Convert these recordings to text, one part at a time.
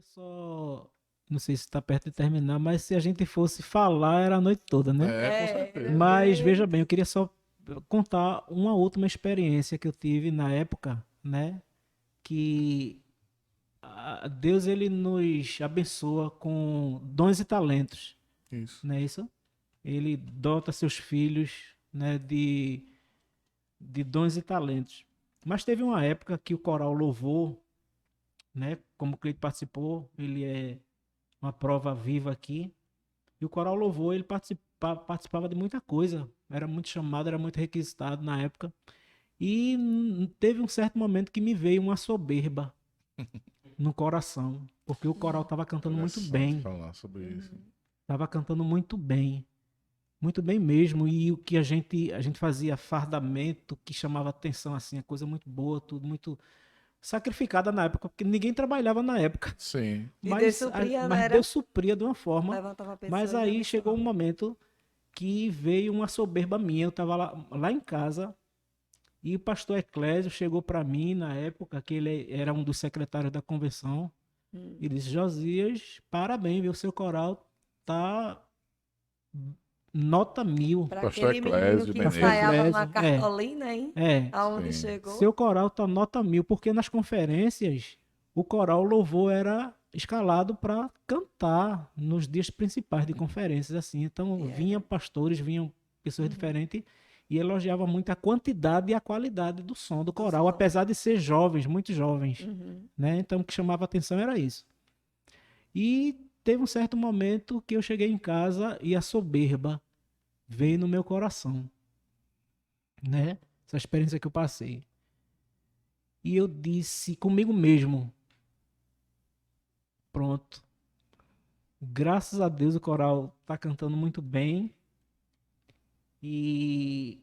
queria só, não sei se está perto de terminar, mas se a gente fosse falar era a noite toda, né? É, com É, certeza. Mas é, veja bem, eu queria só contar uma última experiência que eu tive na época, né? Que Deus ele nos abençoa com dons e talentos, Isso. não é isso? Ele dota seus filhos, né, de dons e talentos. Mas teve uma época que o coral Louvor, né, como o Cleito participou, ele é uma prova viva aqui. E o Coral Louvor, ele participava de muita coisa. Era muito chamado, era muito requisitado na época. E teve um certo momento que me veio uma soberba no coração. Porque o coral estava cantando muito Interessante bem. falar sobre isso. Estava cantando muito bem. Muito bem mesmo. E o que a gente fazia fardamento, que chamava atenção, assim, a coisa muito boa, tudo muito sacrificada na época, porque ninguém trabalhava na época. Sim. e Deus Mas, supria, não mas era? Deus supria de uma forma. Levantava a Mas pessoa e aí chegou um abençoava. momento que veio uma soberba minha. Eu estava lá em casa e o pastor Eclésio chegou para mim na época, que ele era um dos secretários da convenção, Hum. e disse: Josias, parabéns, viu? Seu coral tá nota 1000. Para Pastor aquele menino Eclésio que Pastor Menezes. ensaiava numa Eclésio, cartolina, hein? é. Aonde Sim. chegou? Seu coral tá nota 1000, porque nas conferências o coral louvor era escalado para cantar nos dias principais de conferências, assim. Então E vinham era. pastores, vinham pessoas Uhum. diferentes e elogiava muito a quantidade e a qualidade do som do Do coral, som. apesar de ser jovens, muito jovens, Uhum. né? Então o que chamava atenção era isso. E teve um certo momento que eu cheguei em casa e a soberba veio no meu coração, né? Essa experiência que eu passei. E eu disse comigo mesmo: pronto, graças a Deus o coral tá cantando muito bem e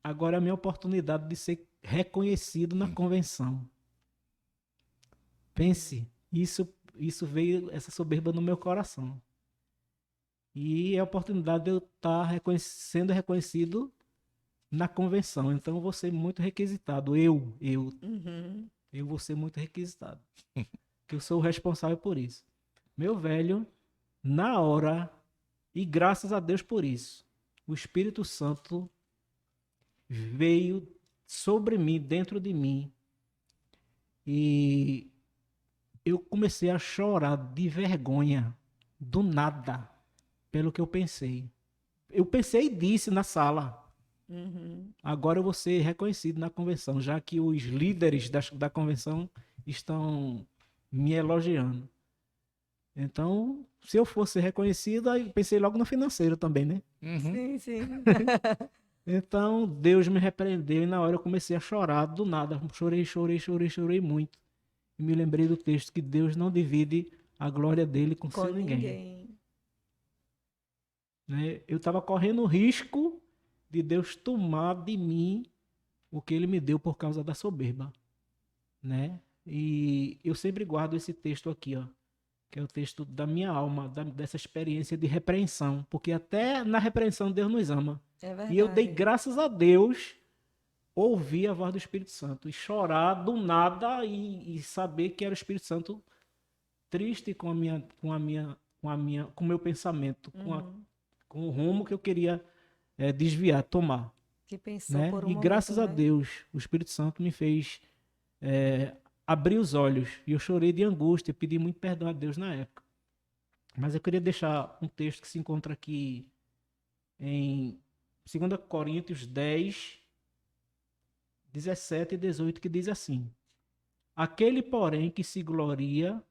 agora é a minha oportunidade de ser reconhecido na convenção. Pense, isso veio, essa soberba no meu coração. E é a oportunidade de eu estar sendo reconhecido na convenção. Então eu vou ser muito requisitado. Uhum. Eu vou ser muito requisitado. Que eu sou o responsável por isso. Meu velho, na hora, e graças a Deus por isso, o Espírito Santo veio sobre mim, dentro de mim, e eu comecei a chorar de vergonha, do nada, pelo que eu pensei. Eu pensei e disse na sala: Uhum. agora eu vou ser reconhecido na convenção, já que os líderes da convenção estão me elogiando. Então, se eu fosse reconhecido, aí pensei logo no financeiro também, né? Uhum. Sim, sim. Então, Deus me repreendeu e na hora eu comecei a chorar do nada. Chorei, chorei, chorei, chorei muito. E me lembrei do texto que Deus não divide a glória dele com Com seu ninguém, ninguém. né? Eu estava correndo o risco de Deus tomar de mim o que ele me deu por causa da soberba, né? E eu sempre guardo esse texto aqui, ó, que é o texto da minha alma, dessa experiência de repreensão, porque até na repreensão Deus nos ama. É E eu dei verdade. graças a Deus ouvir a voz do Espírito Santo e chorar do nada e saber que era o Espírito Santo triste com o meu pensamento, Uhum. com o rumo que eu queria desviar, tomar, Que pensou né? por um E momento, graças a né? Deus o Espírito Santo me fez abrir os olhos e eu chorei de angústia, pedi muito perdão a Deus na época. Mas eu queria deixar um texto que se encontra aqui em 2 Coríntios 10, 17 e 18, que diz assim: aquele, porém, que se gloria,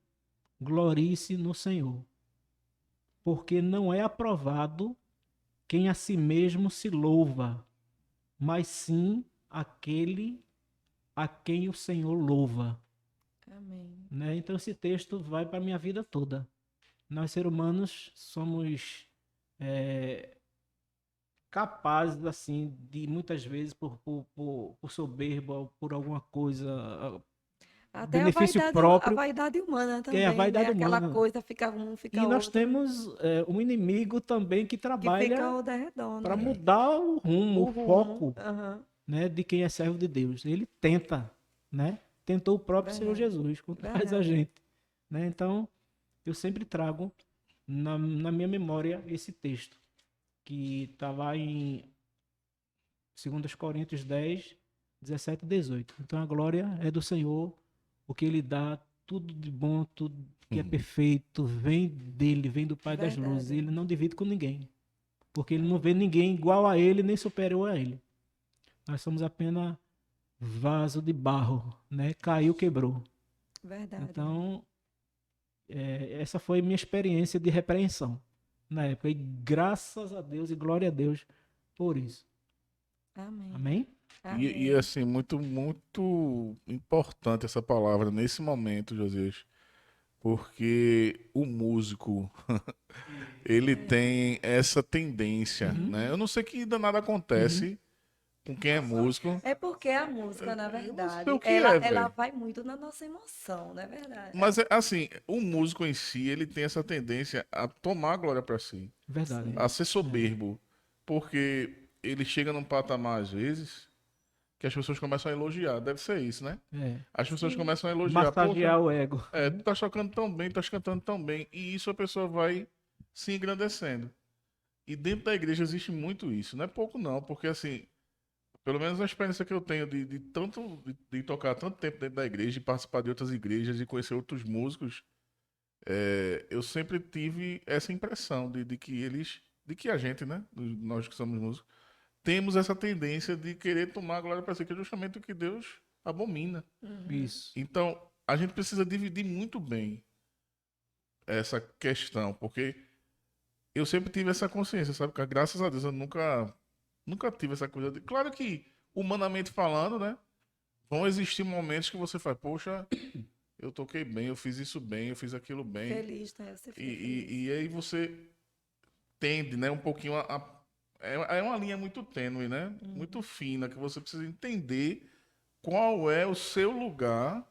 glorie-se no Senhor, porque não é aprovado quem a si mesmo se louva, mas sim aquele a quem o Senhor louva. Amém. Né? Então esse texto vai para a minha vida toda. Nós, seres humanos, somos capazes, assim, de muitas vezes, por soberba ou por alguma coisa, Até benefício a próprio, vaidade humana que é a também, né? vaidade Aquela humana. coisa fica um, E fica nós outro, temos um inimigo também que que fica trabalha ao redor, para né? É. mudar o rumo, o O rumo. foco, Aham. né, de quem é servo de Deus. Ele tenta, né? Tentou o próprio Senhor Verdade. Jesus, quanto mais a Verdade. gente. né? Então, eu sempre trago na minha memória esse texto, que está lá em 2 Coríntios 10, 17 e 18. Então, a glória é do Senhor, o que Ele dá, tudo de bom, tudo que é Uhum. perfeito, vem dele, vem do Pai das Luzes. Verdade. Ele não divide com ninguém, porque Ele não vê ninguém igual a Ele, nem superior a Ele. Nós somos apenas vaso de barro, né? Caiu, quebrou. Verdade. Então, essa foi minha experiência de repreensão na época. E graças a Deus e glória a Deus por isso. Amém. Amém? E Amém. assim, muito importante essa palavra nesse momento, Josias, porque o músico, ele tem essa tendência, Uhum. né? Eu não sei que danado acontece com quem é músico, É porque a música, na eu não sei verdade, o que ela, é, ela velho. vai muito na nossa emoção, não é verdade? Mas assim, o músico em si, ele tem essa tendência a tomar a glória pra si, Verdade. a ser soberbo, porque ele chega num patamar às vezes que as pessoas começam a elogiar, deve ser isso, né? É. As pessoas Sim. começam a elogiar, poxa, Massagear o ego. tu tá tocando tão bem, tá cantando tão bem, e isso a pessoa vai se engrandecendo. E dentro da igreja existe muito isso, não é pouco não, porque assim, pelo menos a experiência que eu tenho de tocar tanto tempo dentro da igreja, de participar de outras igrejas e conhecer outros músicos, eu sempre tive essa impressão de que a gente, né, nós que somos músicos, temos essa tendência de querer tomar a glória para si, que é justamente o que Deus abomina. Isso. Então, a gente precisa dividir muito bem essa questão, porque eu sempre tive essa consciência, sabe? Que graças a Deus eu nunca tive essa coisa de... Claro que, humanamente falando, né? Vão existir momentos que você faz, poxa, eu toquei bem, eu fiz isso bem, eu fiz aquilo bem. Feliz, né? Você E, fica feliz. e aí você tende, né? Um pouquinho é uma linha muito tênue, né? Muito fina, que você precisa entender qual é o seu lugar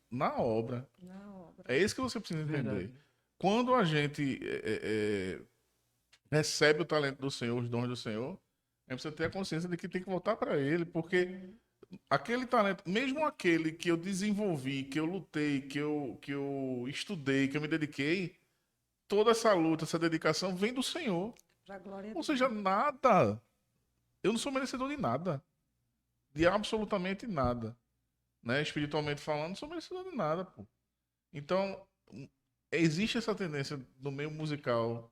na obra. Na obra. É isso que você precisa entender. Verdade. Quando a gente recebe o talento do Senhor, os dons do Senhor, a gente precisa ter a consciência de que tem que voltar para Ele, porque aquele talento, mesmo aquele que eu desenvolvi, que eu lutei, que eu estudei, que eu me dediquei, toda essa luta, essa dedicação vem do Senhor. Pra glória Ou de seja, Deus. nada. Eu não sou merecedor de nada. De absolutamente nada. Né? Espiritualmente falando, não sou merecedor de nada, pô. Então, existe essa tendência no meio musical,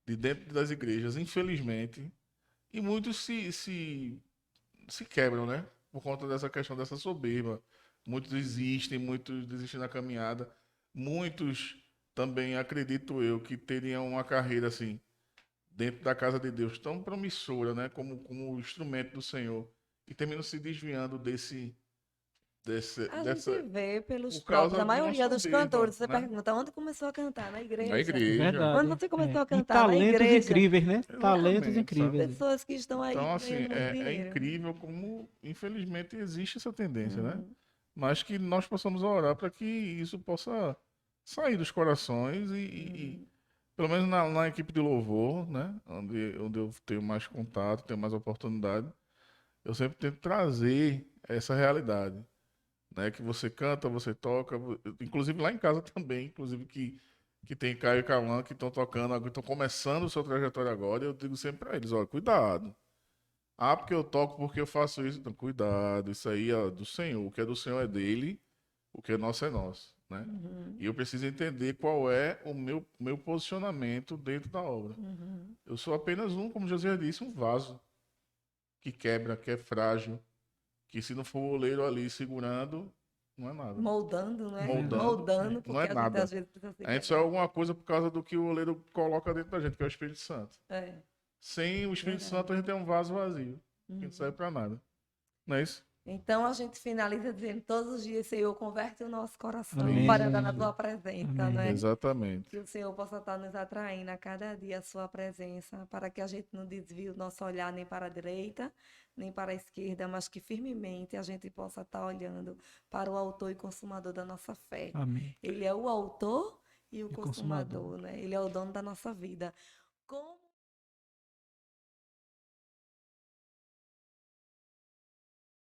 de dentro das igrejas, infelizmente, e muitos se quebram, né? Por conta dessa questão dessa soberba. Muitos desistem da caminhada. Muitos também, acredito eu, que teriam uma carreira assim, dentro da casa de Deus, tão promissora, né? Como instrumento do Senhor. E terminam se desviando A dessa, gente vê pelos por próprios, causa a de uma maioria dos soberba, cantores, você né? pergunta, onde começou a cantar? Na Na igreja. igreja. Onde Verdade. você começou a E cantar? Na talentos igreja. incríveis, né? Talentos Exatamente, sabe? incríveis. Pessoas que estão aí Então, assim, ganhando muito é dinheiro. incrível como, infelizmente, existe essa tendência, né? Uhum. Mas que nós possamos orar para que isso possa sair dos corações pelo menos na equipe de louvor, né? Onde eu tenho mais contato, tenho mais oportunidade, eu sempre tento trazer essa realidade, né? Que você canta, você toca, inclusive lá em casa também, inclusive que tem Caio e Cauã que estão tocando, que estão começando o seu trajetório agora, eu digo sempre para eles, olha, cuidado. Ah, porque eu toco, porque eu faço isso. Então, cuidado, isso aí é do Senhor. O que é do Senhor é dele, o que é nosso é nosso, né? Uhum. E eu preciso entender qual é o meu posicionamento dentro da obra. Uhum. Eu sou apenas como José disse, um vaso que quebra, que é frágil, que se não for o oleiro ali segurando, não é nada. Moldando, né? Verdade. Moldando, Moldando, não é porque a gente nada. às vezes precisa se A gente só é quebrar. alguma coisa por causa do que o oleiro coloca dentro da gente, que é o Espírito Santo. É, Sem o Espírito verdade. Santo, a gente é um vaso vazio, que não Uhum. serve para nada. Não é isso? Então a gente finaliza dizendo todos os dias, Senhor, converte o nosso coração Amém. para andar na tua presença, Amém. não é? Exatamente. Que o Senhor possa estar nos atraindo a cada dia a sua presença, para que a gente não desvie o nosso olhar nem para a direita, nem para a esquerda, mas que firmemente a gente possa estar olhando para o autor e consumador da nossa fé. Amém. Ele é o autor e o E consumador. consumador, né? Ele é o dono da nossa vida. Como